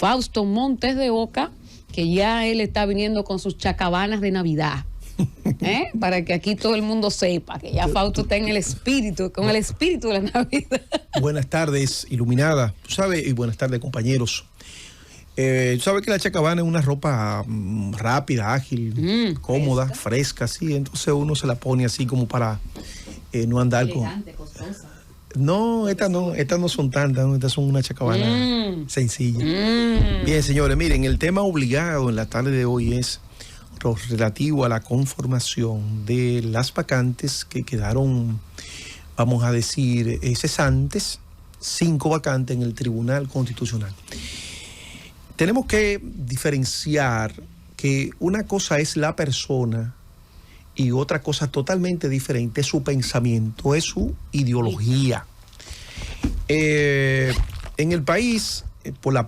Fausto Montes de Oca, que ya él está viniendo con sus chacabanas de Navidad. Para que aquí todo el mundo sepa que ya Fausto está en el espíritu, con el espíritu de la Navidad. Buenas tardes, iluminada. Tú sabes, y buenas tardes, compañeros. Tú sabes que la chacabana es una ropa rápida, ágil, cómoda, fresca, sí. Entonces uno se la pone así como para no andar elegante, con... costosa. No, estas no son tantas, ¿no? Estas son una chacabana sencilla. Bien, señores, miren, el tema obligado en la tarde de hoy es relativo a la conformación de las vacantes que quedaron, vamos a decir, cesantes, 5 vacantes en el Tribunal Constitucional. Tenemos que diferenciar que una cosa es la persona y otra cosa totalmente diferente es su pensamiento, es su ideología. En el país, por la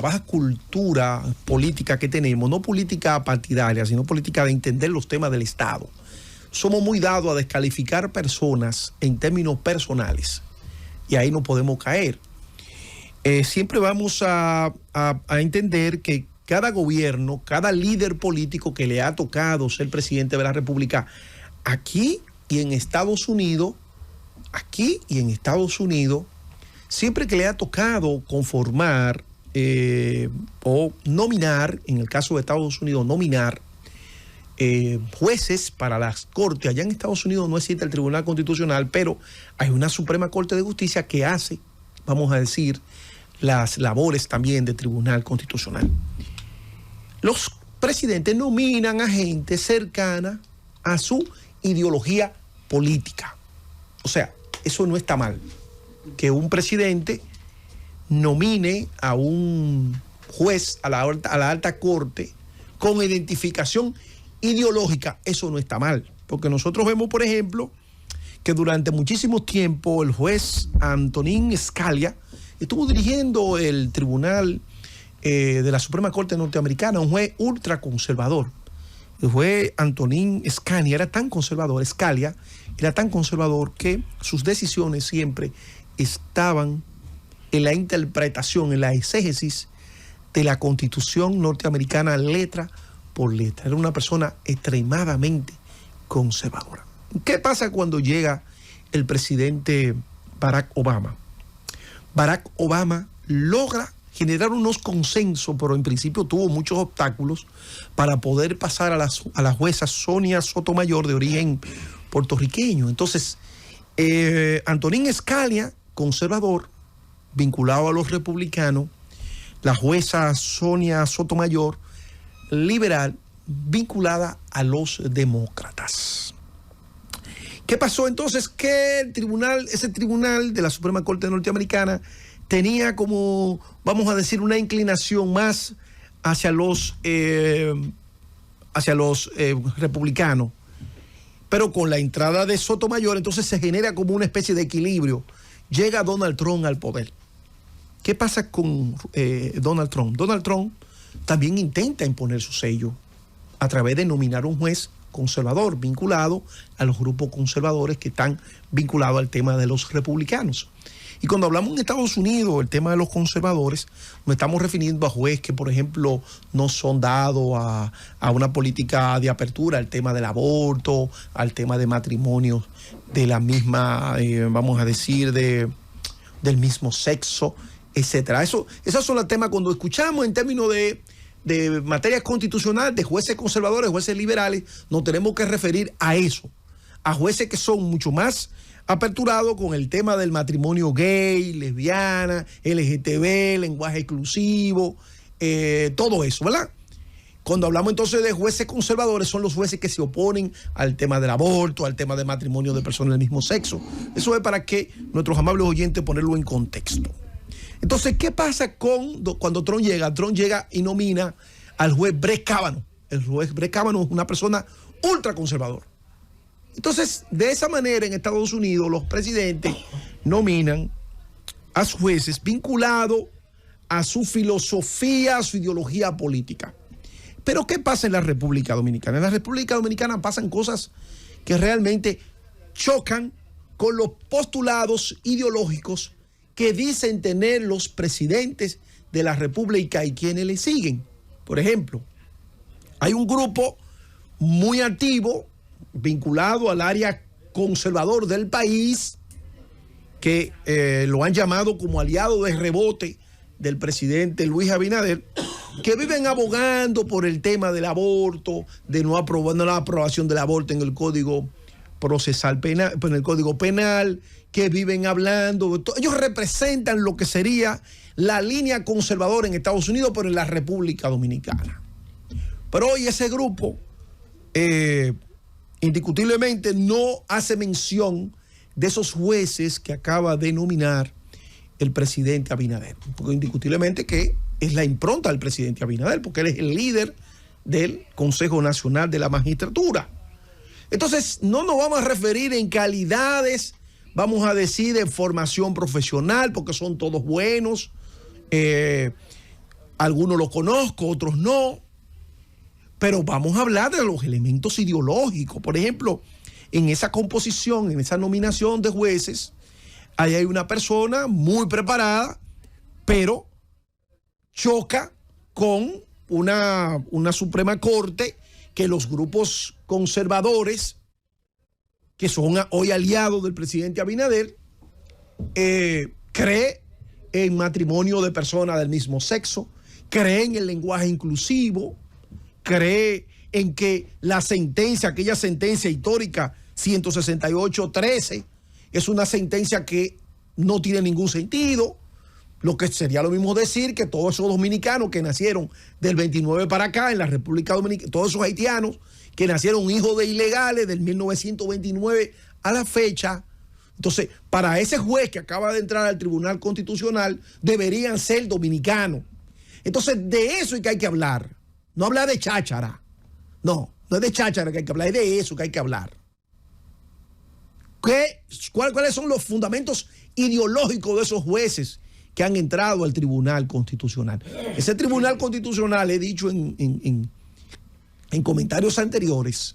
baja cultura política que tenemos, no política partidaria, sino política de entender los temas del Estado, somos muy dados a descalificar personas en términos personales y ahí no podemos caer. Siempre vamos a entender que cada gobierno, cada líder político que le ha tocado ser presidente de la República aquí y en Estados Unidos, siempre que le ha tocado conformar o nominar, en el caso de Estados Unidos, nominar jueces para las cortes. Allá en Estados Unidos no existe el Tribunal Constitucional, pero hay una Suprema Corte de Justicia que hace, vamos a decir, las labores también del Tribunal Constitucional. Los presidentes nominan a gente cercana a su ideología política. O sea, eso no está mal. Que un presidente nomine a un juez a la alta corte con identificación ideológica, eso no está mal. Porque nosotros vemos, por ejemplo, que durante muchísimo tiempo el juez Antonín Scalia estuvo dirigiendo el tribunal de la Suprema Corte Norteamericana, un juez ultraconservador. El juez Antonín Scalia era tan conservador que sus decisiones siempre estaban en la interpretación, en la exégesis de la Constitución norteamericana letra por letra. Era una persona extremadamente conservadora. ¿Qué pasa cuando llega el presidente Barack Obama? Barack Obama logra generar unos consensos, pero en principio tuvo muchos obstáculos para poder pasar a la jueza Sonia Sotomayor, de origen puertorriqueño. Entonces, Antonín Scalia, conservador, vinculado a los republicanos, la jueza Sonia Sotomayor, liberal, vinculada a los demócratas. ¿Qué pasó entonces? Que ese tribunal de la Suprema Corte Norteamericana tenía como, vamos a decir, una inclinación más hacia los republicanos. Pero con la entrada de Sotomayor, entonces se genera como una especie de equilibrio. Llega Donald Trump al poder. ¿Qué pasa con Donald Trump? Donald Trump también intenta imponer su sello a través de nominar un juez conservador vinculado a los grupos conservadores que están vinculados al tema de los republicanos. Y cuando hablamos en Estados Unidos del tema de los conservadores, nos estamos refiriendo a jueces que, por ejemplo, no son dados a una política de apertura, al tema del aborto, al tema de matrimonios de la misma, vamos a decir, del mismo sexo, etcétera. Esos son los temas cuando escuchamos en términos de materia constitucional, de jueces conservadores, jueces liberales, nos tenemos que referir a eso, a jueces que son mucho más aperturados con el tema del matrimonio gay, lesbiana, LGTB, lenguaje exclusivo, todo eso, ¿verdad? Cuando hablamos entonces de jueces conservadores, son los jueces que se oponen al tema del aborto, al tema del matrimonio de personas del mismo sexo. Eso es para que nuestros amables oyentes ponerlo en contexto. Entonces, ¿qué pasa cuando Trump llega? Trump llega y nomina al juez Brett Kavanaugh. El juez Brett Kavanaugh es una persona ultraconservadora. Entonces, de esa manera en Estados Unidos los presidentes nominan a jueces vinculados a su filosofía, a su ideología política. Pero ¿qué pasa en la República Dominicana? En la República Dominicana pasan cosas que realmente chocan con los postulados ideológicos que dicen tener los presidentes de la República y quienes le siguen. Por ejemplo, hay un grupo muy activo vinculado al área conservador del país que lo han llamado como aliado de rebote del presidente Luis Abinader, que viven abogando por el tema del aborto, de no aprobando la aprobación del aborto en el Código Procesal Penal, en el Código Penal, que viven hablando. Ellos representan lo que sería la línea conservadora en Estados Unidos, pero en la República Dominicana. Pero hoy ese grupo indiscutiblemente no hace mención de esos jueces que acaba de nominar el presidente Abinader, porque indiscutiblemente que es la impronta del presidente Abinader, porque él es el líder del Consejo Nacional de la Magistratura. Entonces, no nos vamos a referir en calidades, vamos a decir de formación profesional, porque son todos buenos, algunos los conozco, otros no, pero vamos a hablar de los elementos ideológicos. Por ejemplo, en esa composición, en esa nominación de jueces, ahí hay una persona muy preparada, pero choca con una Suprema Corte que los grupos conservadores, que son hoy aliados del presidente Abinader, cree en matrimonio de personas del mismo sexo, cree en el lenguaje inclusivo, cree en que la sentencia, aquella sentencia histórica 168-13, es una sentencia que no tiene ningún sentido. Lo que sería lo mismo decir que todos esos dominicanos que nacieron del 29 para acá en la República Dominicana, todos esos haitianos que nacieron hijos de ilegales del 1929 a la fecha, entonces para ese juez que acaba de entrar al Tribunal Constitucional deberían ser dominicanos. Entonces de eso es que hay que hablar, no hablar de cháchara, no es de cháchara que hay que hablar, es de eso que hay que hablar. ¿Cuáles son los fundamentos ideológicos de esos jueces que han entrado al Tribunal Constitucional? Ese Tribunal Constitucional, he dicho en comentarios anteriores,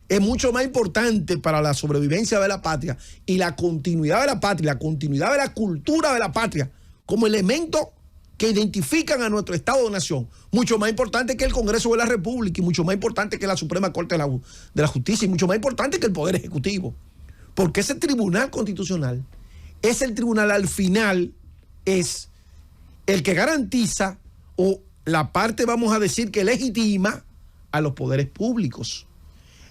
es mucho más importante para la sobrevivencia de la patria y la continuidad de la patria, la continuidad de la cultura de la patria, como elemento que identifican a nuestro Estado de Nación, mucho más importante que el Congreso de la República y mucho más importante que la Suprema Corte de la Justicia y mucho más importante que el Poder Ejecutivo. Porque ese Tribunal Constitucional es el tribunal, al final es el que garantiza o la parte, vamos a decir, que legitima a los poderes públicos.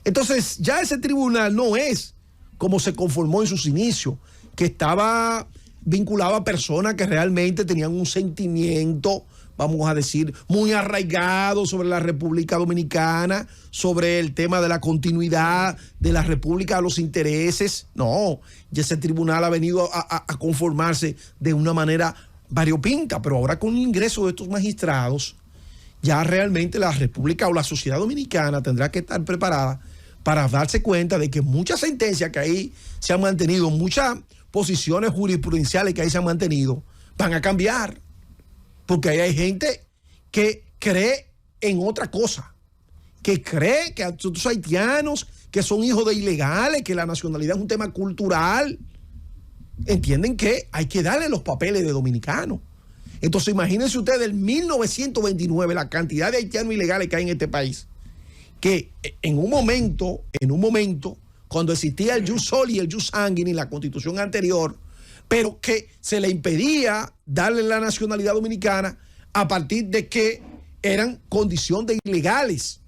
Entonces ya ese tribunal no es como se conformó en sus inicios, que estaba vinculado a personas que realmente tenían un sentimiento, vamos a decir, muy arraigado sobre la República Dominicana, sobre el tema de la continuidad de la República, a los intereses. No, ya ese tribunal ha venido a conformarse de una manera variopinta, pero ahora con el ingreso de estos magistrados, ya realmente la República o la sociedad dominicana tendrá que estar preparada para darse cuenta de que muchas sentencias que ahí se han mantenido, muchas posiciones jurisprudenciales que ahí se han mantenido, van a cambiar. Porque ahí hay gente que cree en otra cosa, que cree que estos haitianos que son hijos de ilegales, que la nacionalidad es un tema cultural, entienden que hay que darle los papeles de dominicanos. Entonces imagínense ustedes, en 1929, la cantidad de haitianos ilegales que hay en este país, que en un momento, cuando existía el jus soli y el jus sanguinis, la constitución anterior, pero que se le impedía darle la nacionalidad dominicana a partir de que eran condición de ilegales.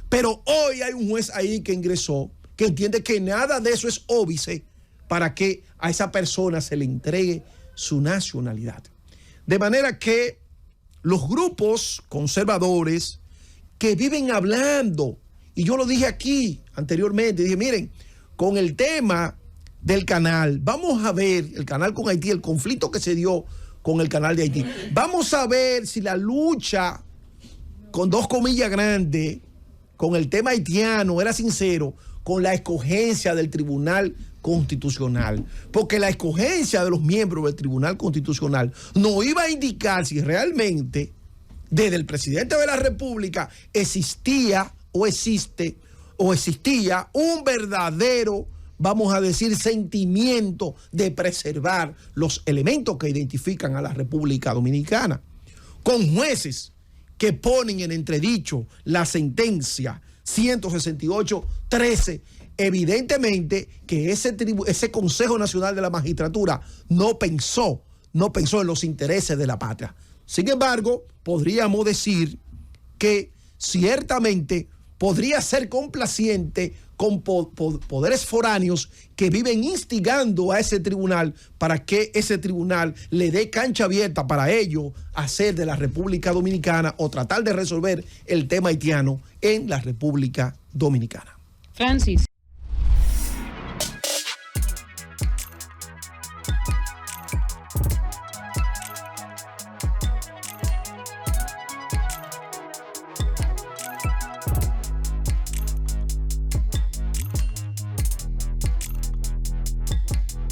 Pero hoy hay un juez ahí que ingresó, que entiende que nada de eso es óbice para que a esa persona se le entregue su nacionalidad. De manera que los grupos conservadores que viven hablando, y yo lo dije aquí anteriormente, dije, miren, con el tema del canal, vamos a ver el canal con Haití, el conflicto que se dio con el canal de Haití, vamos a ver si la lucha, con dos comillas grandes, con el tema haitiano era sincero con la escogencia del Tribunal Constitucional, porque la escogencia de los miembros del Tribunal Constitucional no iba a indicar si realmente desde el presidente de la República existía o existía un verdadero, vamos a decir, sentimiento de preservar los elementos que identifican a la República Dominicana. con jueces que ponen en entredicho la sentencia 168-13, evidentemente que ese Consejo Nacional de la Magistratura no pensó en los intereses de la patria. Sin embargo, podríamos decir que ciertamente podría ser complaciente con poderes foráneos que viven instigando a ese tribunal para que ese tribunal le dé cancha abierta para ello hacer de la República Dominicana o tratar de resolver el tema haitiano en la República Dominicana. Francis.